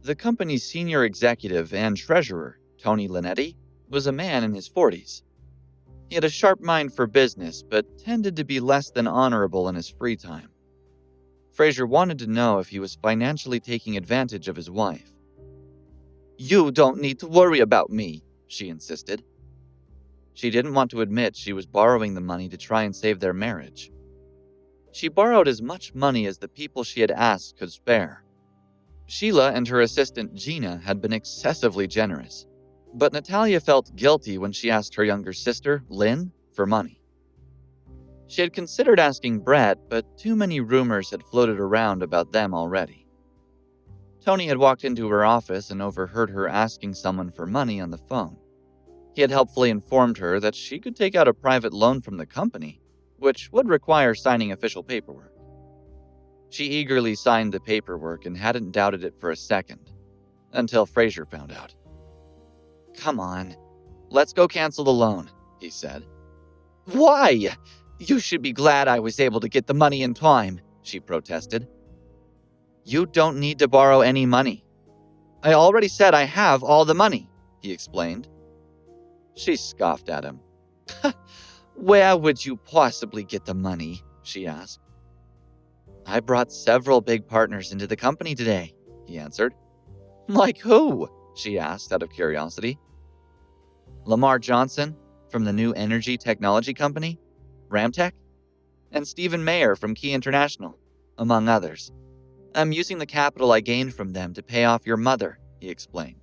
The company's senior executive and treasurer, Tony Linetti, was a man in his 40s. He had a sharp mind for business, but tended to be less than honorable in his free time. Frasier wanted to know if he was financially taking advantage of his wife. "You don't need to worry about me," she insisted. She didn't want to admit she was borrowing the money to try and save their marriage. She borrowed as much money as the people she had asked could spare. Sheila and her assistant Gina had been excessively generous, but Natalia felt guilty when she asked her younger sister, Lynn, for money. She had considered asking Brett, but too many rumors had floated around about them already. Tony had walked into her office and overheard her asking someone for money on the phone. He had helpfully informed her that she could take out a private loan from the company, which would require signing official paperwork. She eagerly signed the paperwork and hadn't doubted it for a second, until Frasier found out. "Come on, let's go cancel the loan," he said. "Why? You should be glad I was able to get the money in time," she protested. "You don't need to borrow any money. I already said I have all the money," he explained. She scoffed at him. "Where would you possibly get the money?" she asked. "I brought several big partners into the company today," he answered. "Like who?" she asked out of curiosity. "Lamar Johnson from the new energy technology company, Ramtech, and Stephen Mayer from Key International, among others. I'm using the capital I gained from them to pay off your mother," he explained.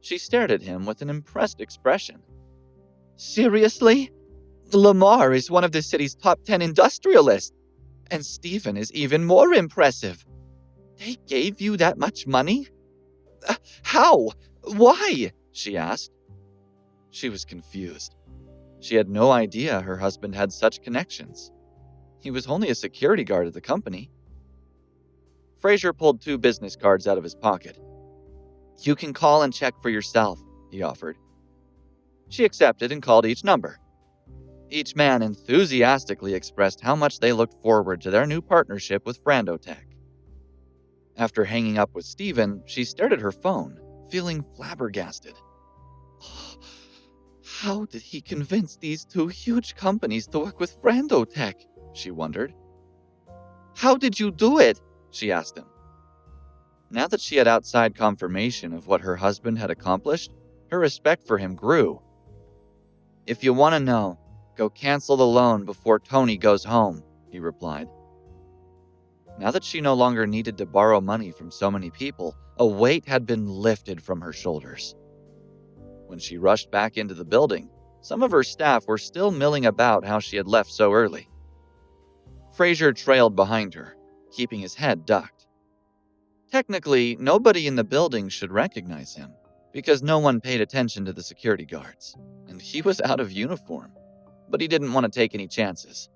She stared at him with an impressed expression. "Seriously? Lamar is one of the city's top 10 industrialists, and Stephen is even more impressive. They gave you that much money? How? Why?" she asked. She was confused. She had no idea her husband had such connections. He was only a security guard at the company. Frasier pulled 2 business cards out of his pocket. "You can call and check for yourself," he offered. She accepted and called each number. Each man enthusiastically expressed how much they looked forward to their new partnership with Frandotech. After hanging up with Stephen, she stared at her phone, feeling flabbergasted. How did he convince these 2 huge companies to work with Frandotech? She wondered. "How did you do it?" she asked him. Now that she had outside confirmation of what her husband had accomplished, her respect for him grew. "If you want to know, go cancel the loan before Tony goes home," he replied. Now that she no longer needed to borrow money from so many people, a weight had been lifted from her shoulders. When she rushed back into the building, some of her staff were still milling about how she had left so early. Frasier trailed behind her, keeping his head ducked. Technically, nobody in the building should recognize him, because no one paid attention to the security guards, and he was out of uniform, but he didn't want to take any chances.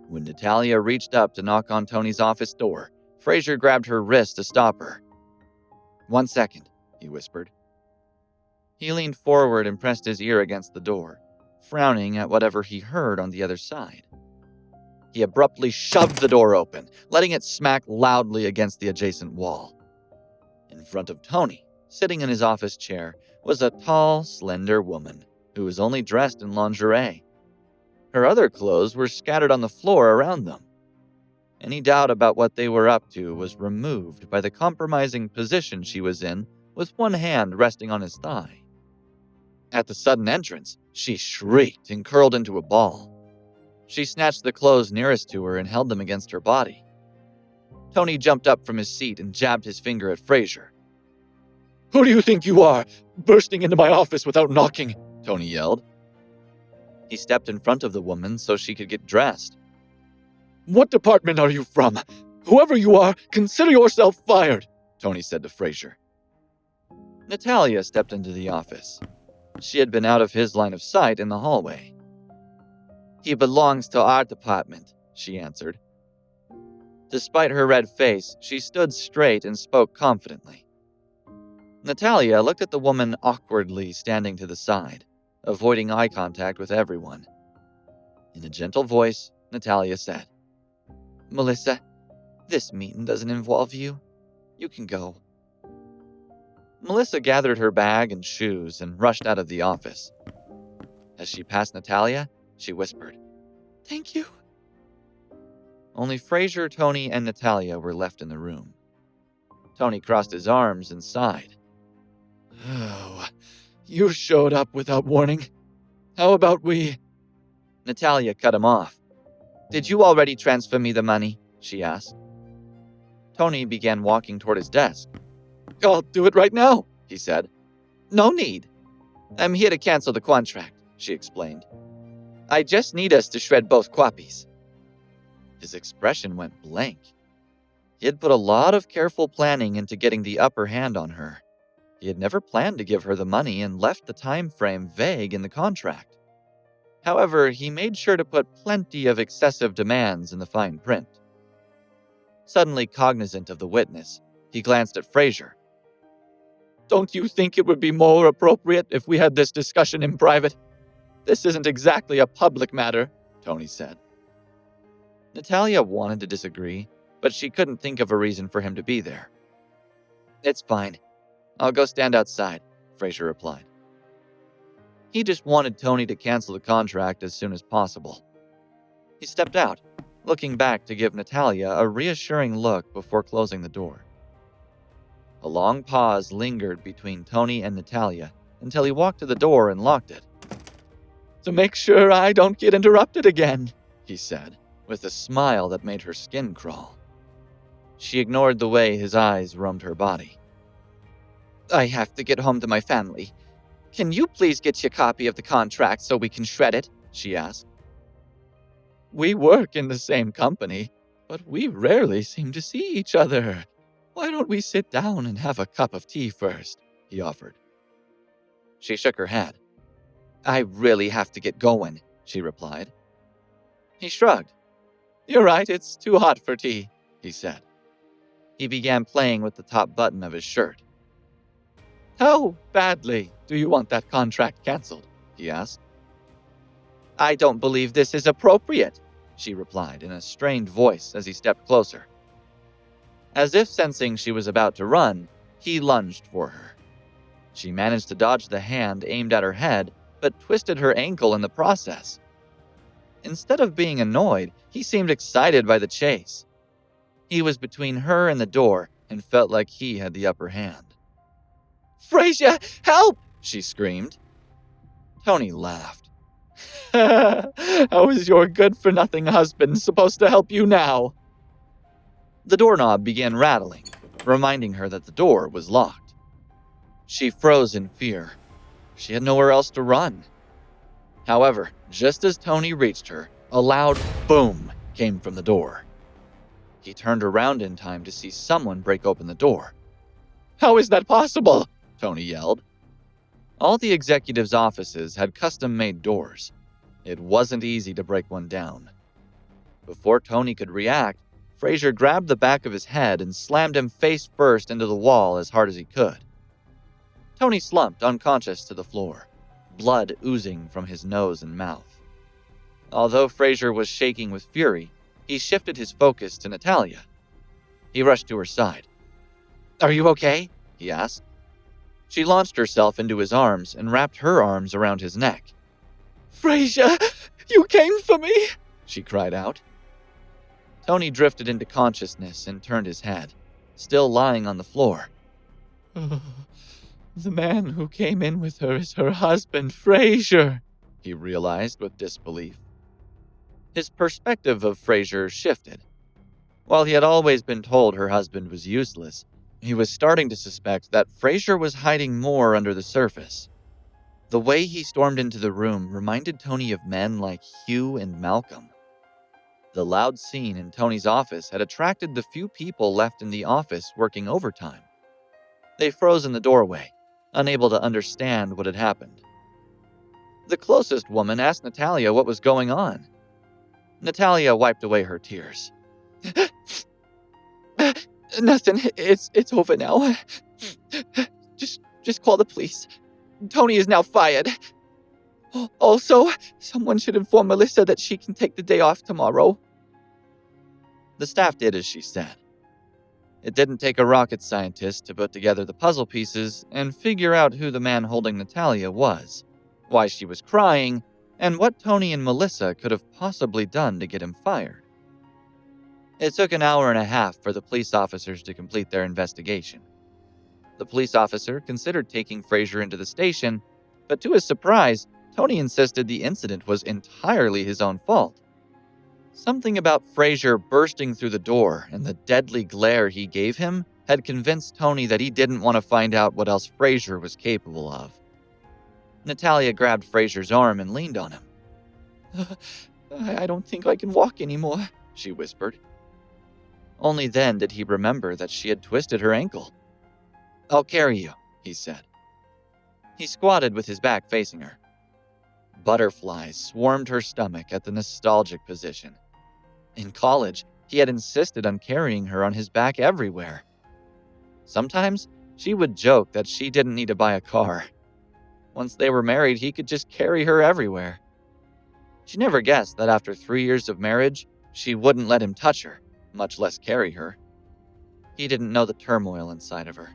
When Natalia reached up to knock on Tony's office door, Frasier grabbed her wrist to stop her. "1 second," he whispered. He leaned forward and pressed his ear against the door, frowning at whatever he heard on the other side. He abruptly shoved the door open, letting it smack loudly against the adjacent wall. In front of Tony, sitting in his office chair, was a tall, slender woman who was only dressed in lingerie. Her other clothes were scattered on the floor around them. Any doubt about what they were up to was removed by the compromising position she was in, with one hand resting on his thigh. At the sudden entrance, she shrieked and curled into a ball. She snatched the clothes nearest to her and held them against her body. Tony jumped up from his seat and jabbed his finger at Frasier. "Who do you think you are, bursting into my office without knocking?" Tony yelled. He stepped in front of the woman so she could get dressed. "What department are you from? Whoever you are, consider yourself fired," Tony said to Frasier. Natalia stepped into the office. She had been out of his line of sight in the hallway. "He belongs to our department," she answered. Despite her red face, she stood straight and spoke confidently. Natalia looked at the woman awkwardly standing to the side, avoiding eye contact with everyone. In a gentle voice, Natalia said, "Melissa, this meeting doesn't involve you. You can go." Melissa gathered her bag and shoes and rushed out of the office. As she passed Natalia, she whispered, "Thank you." Only Frasier, Tony, and Natalia were left in the room. Tony crossed his arms and sighed. "Oh, you showed up without warning. How about we—" Natalia cut him off. "Did you already transfer me the money?" she asked. Tony began walking toward his desk. "I'll do it right now," he said. "No need. I'm here to cancel the contract," she explained. "I just need us to shred both copies." His expression went blank. He had put a lot of careful planning into getting the upper hand on her. He had never planned to give her the money and left the time frame vague in the contract. However, he made sure to put plenty of excessive demands in the fine print. Suddenly cognizant of the witness, he glanced at Frasier. "Don't you think it would be more appropriate if we had this discussion in private? This isn't exactly a public matter," Tony said. Natalia wanted to disagree, but she couldn't think of a reason for him to be there. "It's fine. I'll go stand outside," Frasier replied. He just wanted Tony to cancel the contract as soon as possible. He stepped out, looking back to give Natalia a reassuring look before closing the door. A long pause lingered between Tony and Natalia until he walked to the door and locked it. "To make sure I don't get interrupted again," he said, with a smile that made her skin crawl. She ignored the way his eyes roamed her body. "I have to get home to my family. Can you please get your copy of the contract so we can shred it?" she asked. "We work in the same company, but we rarely seem to see each other. Why don't we sit down and have a cup of tea first?" he offered. She shook her head. "I really have to get going," she replied. He shrugged. "You're right, it's too hot for tea," he said. He began playing with the top button of his shirt. "How badly do you want that contract canceled?" he asked. "I don't believe this is appropriate," she replied in a strained voice as he stepped closer. As if sensing she was about to run, he lunged for her. She managed to dodge the hand aimed at her head, but twisted her ankle in the process. Instead of being annoyed, he seemed excited by the chase. He was between her and the door and felt like he had the upper hand. "Frasier, help!" she screamed. Tony laughed. "How is your good-for-nothing husband supposed to help you now?" The doorknob began rattling, reminding her that the door was locked. She froze in fear. She had nowhere else to run. However, just as Tony reached her, a loud boom came from the door. He turned around in time to see someone break open the door. "How is that possible?" Tony yelled. All the executives' offices had custom-made doors. It wasn't easy to break one down. Before Tony could react, Frasier grabbed the back of his head and slammed him face first into the wall as hard as he could. Tony slumped unconscious to the floor, blood oozing from his nose and mouth. Although Frasier was shaking with fury, he shifted his focus to Natalia. He rushed to her side. "Are you okay?" he asked. She launched herself into his arms and wrapped her arms around his neck. "Frasier, you came for me!" she cried out. Tony drifted into consciousness and turned his head, still lying on the floor. "The man who came in with her is her husband, Frasier," he realized with disbelief. His perspective of Frasier shifted. While he had always been told her husband was useless, he was starting to suspect that Frasier was hiding more under the surface. The way he stormed into the room reminded Tony of men like Hugh and Malcolm. The loud scene in Tony's office had attracted the few people left in the office working overtime. They froze in the doorway, unable to understand what had happened. The closest woman asked Natalia what was going on. Natalia wiped away her tears. "Nothing. It's over now. Just call the police. Tony is now fired. Also, someone should inform Melissa that she can take the day off tomorrow." The staff did as she said. It didn't take a rocket scientist to put together the puzzle pieces and figure out who the man holding Natalia was, why she was crying, and what Tony and Melissa could have possibly done to get him fired. It took an hour and a half for the police officers to complete their investigation. The police officer considered taking Frazier into the station, but to his surprise, Tony insisted the incident was entirely his own fault. Something about Frazier bursting through the door and the deadly glare he gave him had convinced Tony that he didn't want to find out what else Frazier was capable of. Natalia grabbed Frazier's arm and leaned on him. I don't think I can walk anymore, she whispered. Only then did he remember that she had twisted her ankle. I'll carry you, he said. He squatted with his back facing her. Butterflies swarmed her stomach at the nostalgic position. In college, he had insisted on carrying her on his back everywhere. Sometimes, she would joke that she didn't need to buy a car. Once they were married, he could just carry her everywhere. She never guessed that after 3 years of marriage, she wouldn't let him touch her, much less carry her. He didn't know the turmoil inside of her.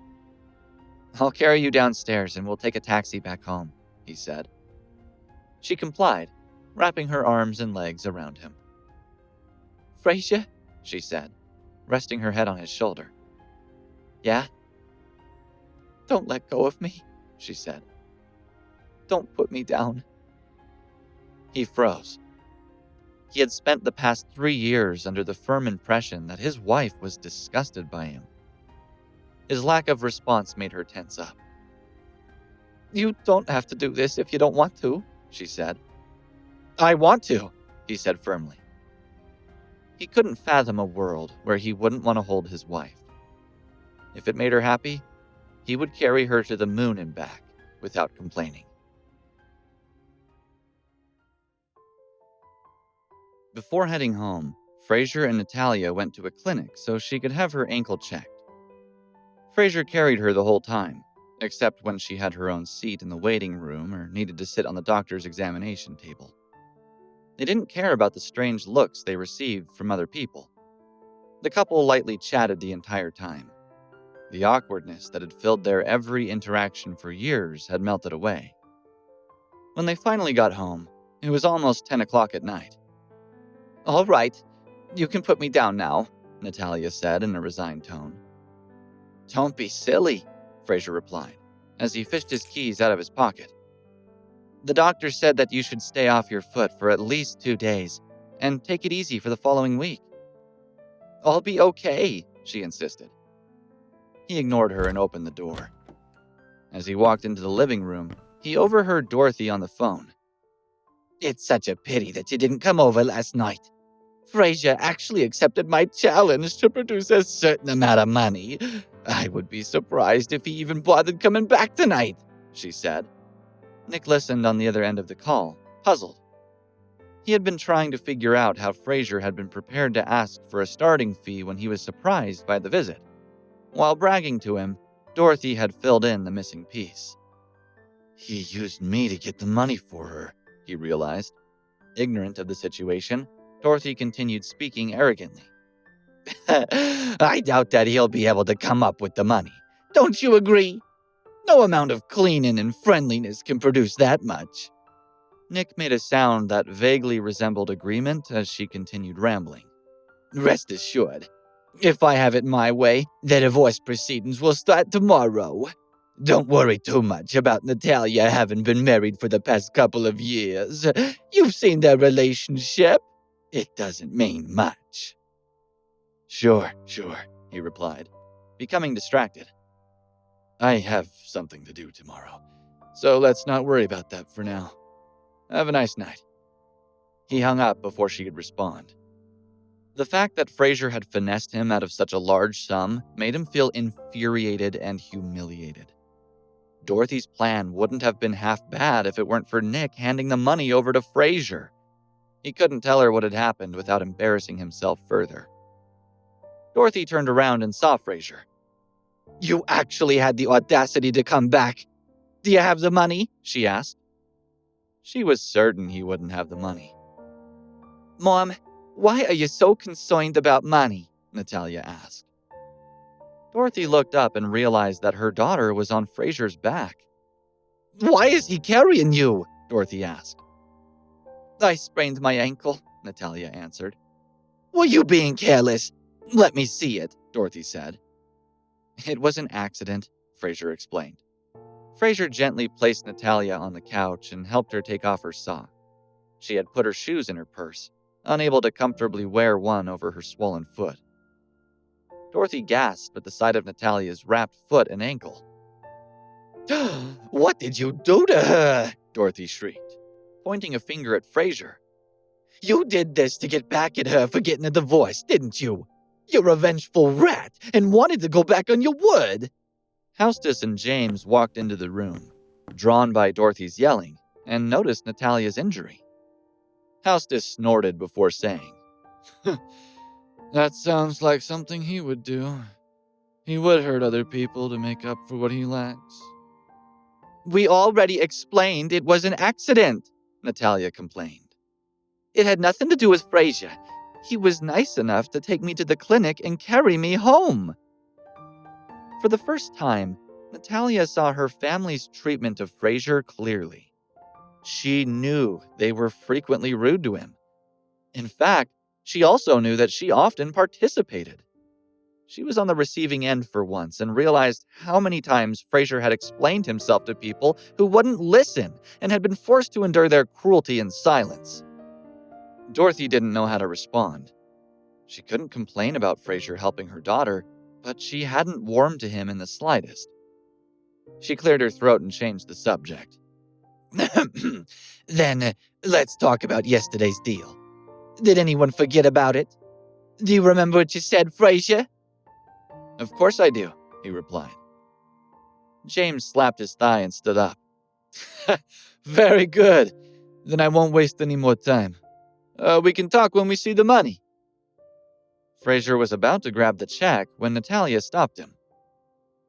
I'll carry you downstairs and we'll take a taxi back home, he said. She complied, wrapping her arms and legs around him. Frasier, she said, resting her head on his shoulder. Yeah? Don't let go of me, she said. Don't put me down. He froze. He had spent the past 3 years under the firm impression that his wife was disgusted by him. His lack of response made her tense up. You don't have to do this if you don't want to, she said. I want to, he said firmly. He couldn't fathom a world where he wouldn't want to hold his wife. If it made her happy, he would carry her to the moon and back without complaining. Before heading home, Frazier and Natalia went to a clinic so she could have her ankle checked. Frazier carried her the whole time, except when she had her own seat in the waiting room or needed to sit on the doctor's examination table. They didn't care about the strange looks they received from other people. The couple lightly chatted the entire time. The awkwardness that had filled their every interaction for years had melted away. When they finally got home, it was almost 10 o'clock at night. All right, you can put me down now, Natalia said in a resigned tone. Don't be silly, Frazier replied, as he fished his keys out of his pocket. The doctor said that you should stay off your foot for at least 2 days, and take it easy for the following week. I'll be okay, she insisted. He ignored her and opened the door. As he walked into the living room, he overheard Dorothy on the phone. It's such a pity that you didn't come over last night. Frazier actually accepted my challenge to produce a certain amount of money. I would be surprised if he even bothered coming back tonight, she said. Nick listened on the other end of the call, puzzled. He had been trying to figure out how Frazier had been prepared to ask for a starting fee when he was surprised by the visit. While bragging to him, Dorothy had filled in the missing piece. He used me to get the money for her, he realized. Ignorant of the situation, Dorothy continued speaking arrogantly. I doubt that he'll be able to come up with the money. Don't you agree? No amount of cleaning and friendliness can produce that much. Nick made a sound that vaguely resembled agreement as she continued rambling. Rest assured, if I have it my way, the divorce proceedings will start tomorrow. Don't worry too much about Natalia having been married for the past couple of years. You've seen their relationship. It doesn't mean much. Sure, he replied, becoming distracted. I have something to do tomorrow, so let's not worry about that for now. Have a nice night. He hung up before she could respond. The fact that Frazier had finessed him out of such a large sum made him feel infuriated and humiliated. Dorothy's plan wouldn't have been half bad if it weren't for Nick handing the money over to Frazier. He couldn't tell her what had happened without embarrassing himself further. Dorothy turned around and saw Frazier. You actually had the audacity to come back. Do you have the money? She asked. She was certain he wouldn't have the money. Mom, why are you so concerned about money? Natalia asked. Dorothy looked up and realized that her daughter was on Frasier's back. "Why is he carrying you?" Dorothy asked. "I sprained my ankle," Natalia answered. "Were you being careless? Let me see it," Dorothy said. "It was an accident," Frasier explained. Frasier gently placed Natalia on the couch and helped her take off her sock. She had put her shoes in her purse, unable to comfortably wear one over her swollen foot. Dorothy gasped at the sight of Natalia's wrapped foot and ankle. "What did you do to her?" Dorothy shrieked, pointing a finger at Frasier. "You did this to get back at her for getting a divorce, didn't you? You're a vengeful rat and wanted to go back on your word." Houstus and James walked into the room, drawn by Dorothy's yelling, and noticed Natalia's injury. Houstus snorted before saying, "That sounds like something he would do. He would hurt other people to make up for what he lacks." "We already explained it was an accident," Natalia complained. "It had nothing to do with Frasier. He was nice enough to take me to the clinic and carry me home." For the first time, Natalia saw her family's treatment of Frasier clearly. She knew they were frequently rude to him. In fact, she also knew that she often participated. She was on the receiving end for once and realized how many times Frasier had explained himself to people who wouldn't listen and had been forced to endure their cruelty in silence. Dorothy didn't know how to respond. She couldn't complain about Frasier helping her daughter, but she hadn't warmed to him in the slightest. She cleared her throat and changed the subject. "Then, let's talk about yesterday's deal. Did anyone forget about it? Do you remember what you said, Frasier?" "Of course I do," he replied. James slapped his thigh and stood up. "Very good. Then I won't waste any more time. We can talk when we see the money." Frasier was about to grab the check when Natalia stopped him.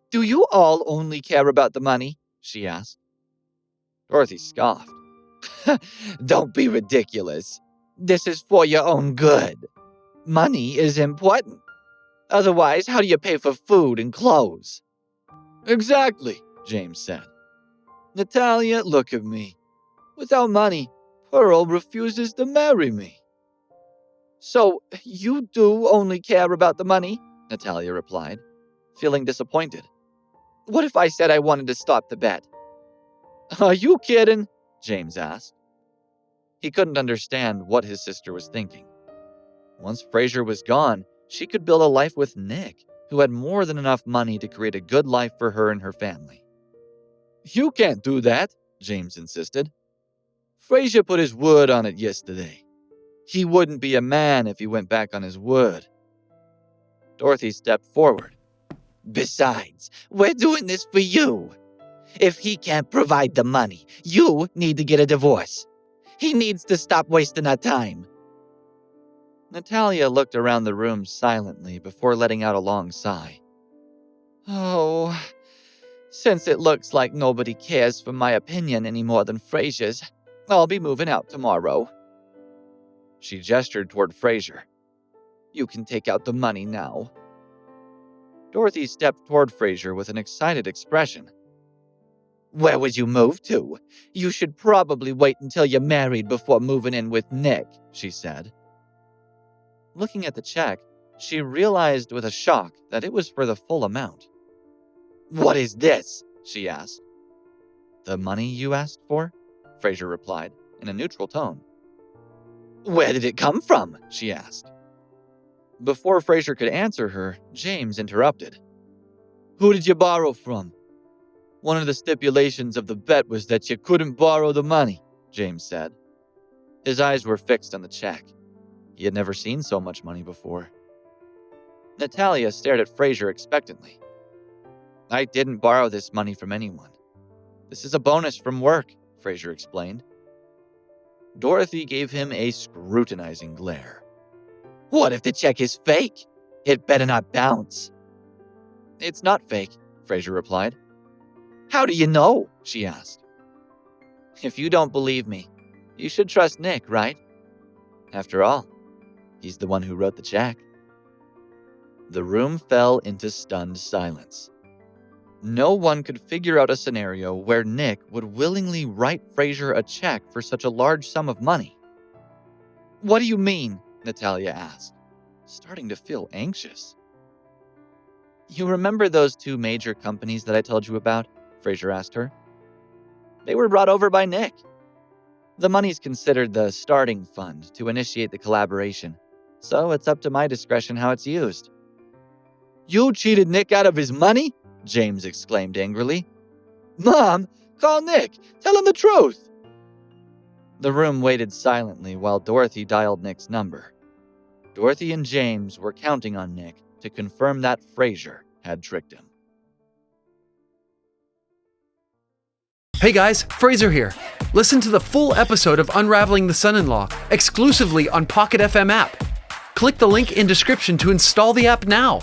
"Do you all only care about the money?" she asked. Dorothy scoffed. "Don't be ridiculous. This is for your own good. Money is important. Otherwise, how do you pay for food and clothes?" "Exactly," James said. "Natalia, look at me. Without money, Pearl refuses to marry me." "So, you do only care about the money?" Natalia replied, feeling disappointed. "What if I said I wanted to stop the bet?" "Are you kidding?" James asked. He couldn't understand what his sister was thinking. Once Frasier was gone, she could build a life with Nick, who had more than enough money to create a good life for her and her family. "You can't do that," James insisted. "Frasier put his word on it yesterday. He wouldn't be a man if he went back on his word." Dorothy stepped forward. "Besides, we're doing this for you. If he can't provide the money, you need to get a divorce. He needs to stop wasting our time." Natalia looked around the room silently before letting out a long sigh. "Oh, since it looks like nobody cares for my opinion any more than Frasier's, I'll be moving out tomorrow." She gestured toward Frasier. "You can take out the money now." Dorothy stepped toward Frasier with an excited expression. "Where would you move to? You should probably wait until you're married before moving in with Nick," she said. Looking at the check, she realized with a shock that it was for the full amount. "What is this?" she asked. "The money you asked for?" Frasier replied, in a neutral tone. "Where did it come from?" she asked. Before Frasier could answer her, James interrupted. "Who did you borrow from?" "One of the stipulations of the bet was that you couldn't borrow the money," James said. His eyes were fixed on the check. He had never seen so much money before. Natalia stared at Frasier expectantly. "I didn't borrow this money from anyone. This is a bonus from work," Frasier explained. Dorothy gave him a scrutinizing glare. "What if the check is fake? It better not bounce." "It's not fake," Frasier replied. "How do you know?" she asked. "If you don't believe me, you should trust Nick, right? After all, he's the one who wrote the check." The room fell into stunned silence. No one could figure out a scenario where Nick would willingly write Frasier a check for such a large sum of money. "What do you mean?" Natalia asked, starting to feel anxious. "You remember those two major companies that I told you about?" Frasier asked her. "They were brought over by Nick. The money's considered the starting fund to initiate the collaboration, so it's up to my discretion how it's used." "You cheated Nick out of his money?" James exclaimed angrily. "Mom, call Nick. Tell him the truth." The room waited silently while Dorothy dialed Nick's number. Dorothy and James were counting on Nick to confirm that Frasier had tricked him. Hey guys, Frazer here. Listen to the full episode of Unraveling the Son-In-Law exclusively on Pocket FM app. Click the link in description to install the app now.